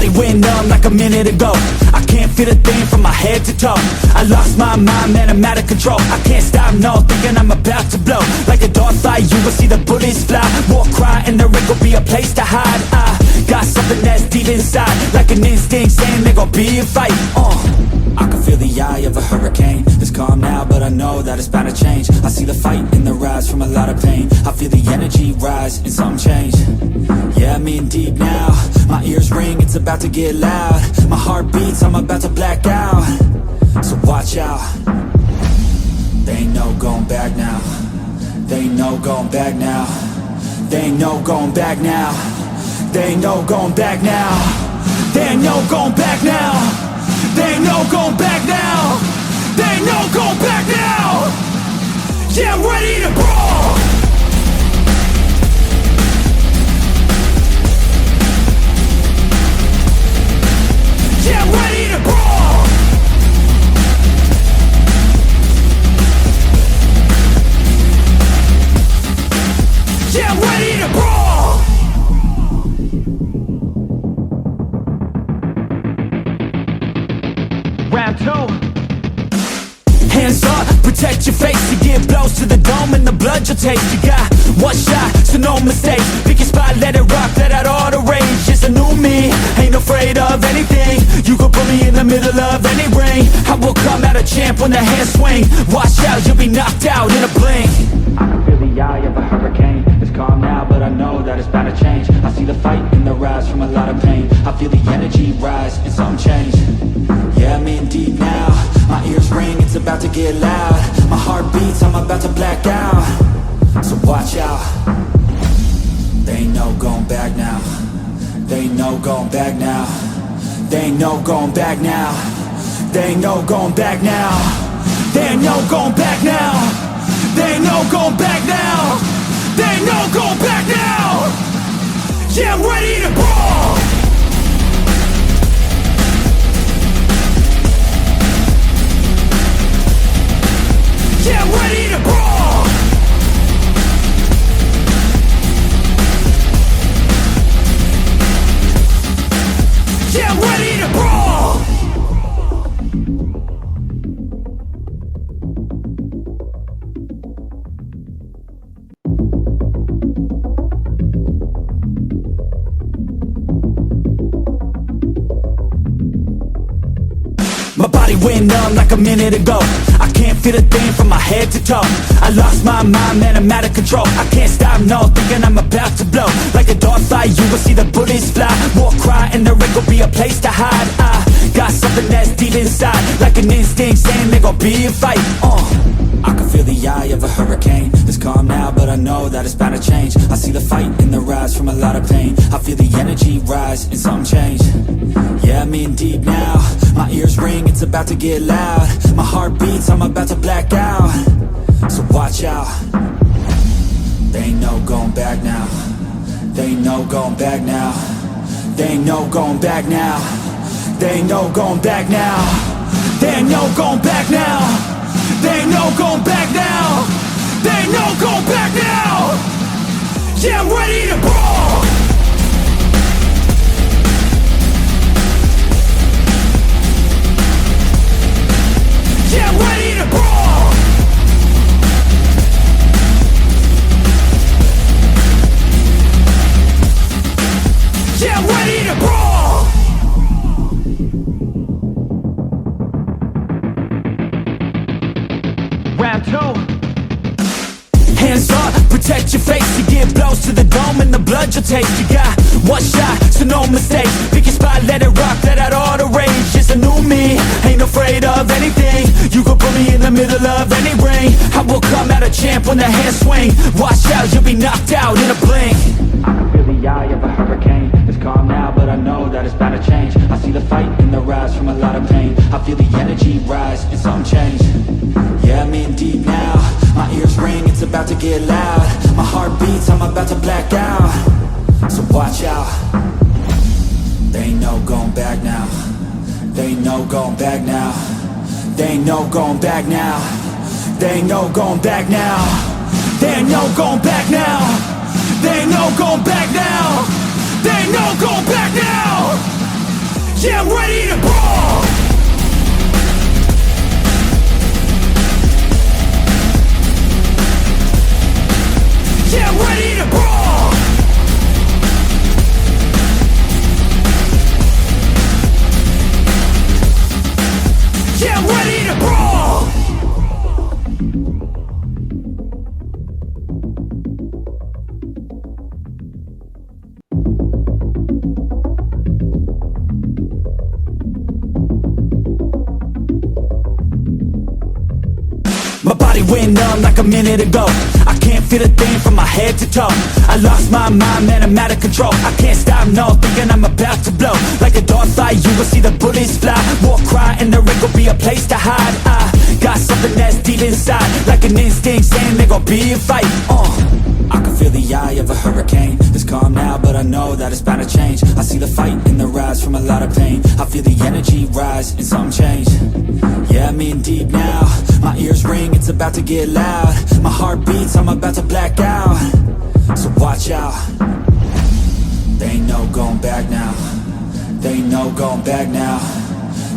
body went numb like a minute ago. I can't feel a thing from my head to toe. I lost my mind, man, I'm out of control. I can't stop, no, thinking I'm about to blow. Like a dog fight, you will see the bullets fly. War cry, and the ring will be a place to hide. I got something that's deep inside, like an instinct saying there gon' be a fight. I can feel the eye of a hurricane. It's calm now, but I know that it's bound to change. I see the fight in the rise from a lot of pain. I feel the energy rise and something change. Yeah, I'm in deep now. My ears ring, it's about to get loud. My heart beats, I'm about to black out. So watch out. There ain't no going back now. There ain't no going back now. There ain't no going back now. There ain't no going back now. There ain't no going back now. There ain't no going back now. There ain't no going back now. Yeah, I'm ready to brawl. Yeah, I'm ready to brawl. Yeah, I'm ready to brawl. Round two. Hands up, protect your face. You get blows to the dome and the blood you'll taste. You got one shot, so no mistakes. Pick your spot, let it rock, let out all the rage. It's a new me, ain't afraid of anything. You can put me in the middle of any ring. I will come out a champ when the hands swing. Watch out, you'll be knocked out in a blink. I can feel the eye of a hurricane. It's calm now, but I know that it's bound to change. I see the fight in the rise from a lot of pain. I feel the energy rise and something change. Yeah, I'm in deep now. My ears ring, it's about to get loud. My heart beats, I'm about to black out. So watch out. There ain't no going back now. There ain't no going back now. There ain't no going back now. There ain't no going back now. There ain't no going back now. There ain't no going back now. There ain't no going back now. Yeah, I'm ready to brawl. Yeah, I'm ready to brawl. Yeah, I'm ready to brawl. My body went numb like a minute ago. I can't feel a thing from my head to toe. I lost my mind, man, I'm out of control. I can't stop, no, thinking I'm about to blow. Like a dog fight, you will see the bullets fly. War cry, and the ring will be a place to hide. I got something that's deep inside, like an instinct saying there gon' be a fight. I can feel the eye of a hurricane. It's calm now, but I know that it's bound to change. I see the fight in the rise from a lot of pain. I feel the energy rise and something change. Yeah, I'm in deep now. My ears ring, it's about to get loud. My heart beats, I'm about to black out. So watch out. There ain't no going back now. There ain't no going back now. There ain't no going back now. There ain't no going back now. There ain't no going back now. There ain't no going back now. There ain't no going back now. Yeah, I'm ready to brawl. Yeah, I'm ready to brawl. Yeah, I'm ready to brawl. Round two. Hands up, protect your face. You get blows to the dome and the blood you'll taste. You got one shot, so no mistakes. Pick your spot, let it rock, let out all the rage. It's a new me, ain't afraid of anything. You can put me in the middle of any ring. I will come out a champ when the hands swing. Watch out, you'll be knocked out in a blink. I can feel the eye of a hurricane. It's calm now, but I know that it's bound to change. I see the fight in the rise from a lot of pain. I feel the energy rise and something change. Yeah, I'm in deep now. My ears ring, it's about to get loud. My heart beats, I'm about to black out. So watch out. There ain't no going back now. There ain't no going back now. There ain't no going back now. There ain't no going back now. There ain't no going back now. There ain't no going back now. There ain't no going back now. Yeah, I'm ready to brawl. Yeah, I'm ready to brawl. Yeah, I'm ready to brawl. My body went numb like a minute ago. I can't feel a thing from my head to toe. I lost my mind, man, I'm out of control. I can't stop, no, thinking I'm about to blow. Like a dog fight, you will see the bullets fly. War cry, and there ain't gon' be a place to hide. I got something that's deep inside, like an instinct saying there gon' be a fight. I can feel the eye of a hurricane. It's calm now, but I know that it's bound to change. I see the fight in the rise from a lot of pain. I feel the energy rise and something change. Yeah, I'm in deep now. My ears ring, it's about to get loud. My heart beats, I'm about to black out. So watch out. There ain't no going back now. There ain't no going back now.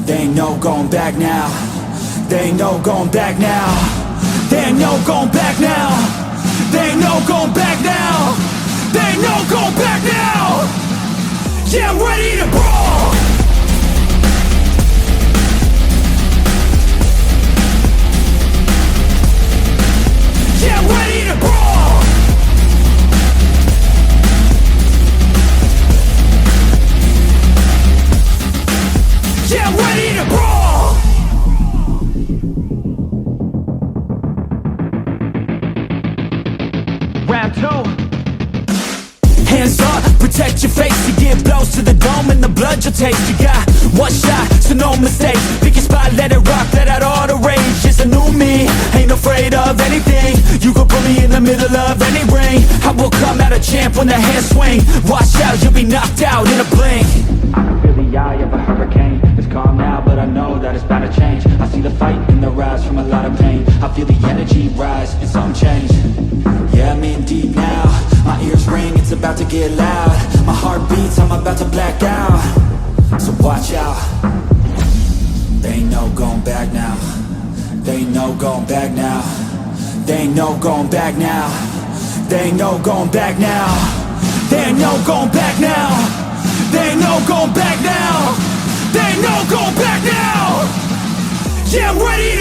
There ain't no going back now. There ain't no going back now. There ain't no going back now. There ain't no going back now. There ain't no going back now. Yeah, I'm ready to brawl. Yeah, I'm ready to brawl. Yeah, I'm ready to brawl. Round two. Hands up, protect your face. You get blows to the dome and the blood you'll taste. You got one shot, so no mistake. Pick your spot, let it rock, let out all the rage. It's a new me, ain't afraid of anything. You could put me in the middle of any ring. I will come out a champ when the hands swing. Watch out, you'll be knocked out in a blink. I can feel the eye of a hurricane. It's calm now, but I know that it's bound to change. I see the fight in the rise from a lot of pain. I feel the energy rise and something change. Yeah, I'm in deep now. My ears ring, it's about to get loud. My heart beats, I'm about to black out. So watch out. There ain't no going back now. There ain't no going back now. There ain't no going back now. There ain't no going back now. There ain't no going back now. There ain't no going back now. There ain't no going back now. Yeah, I'm ready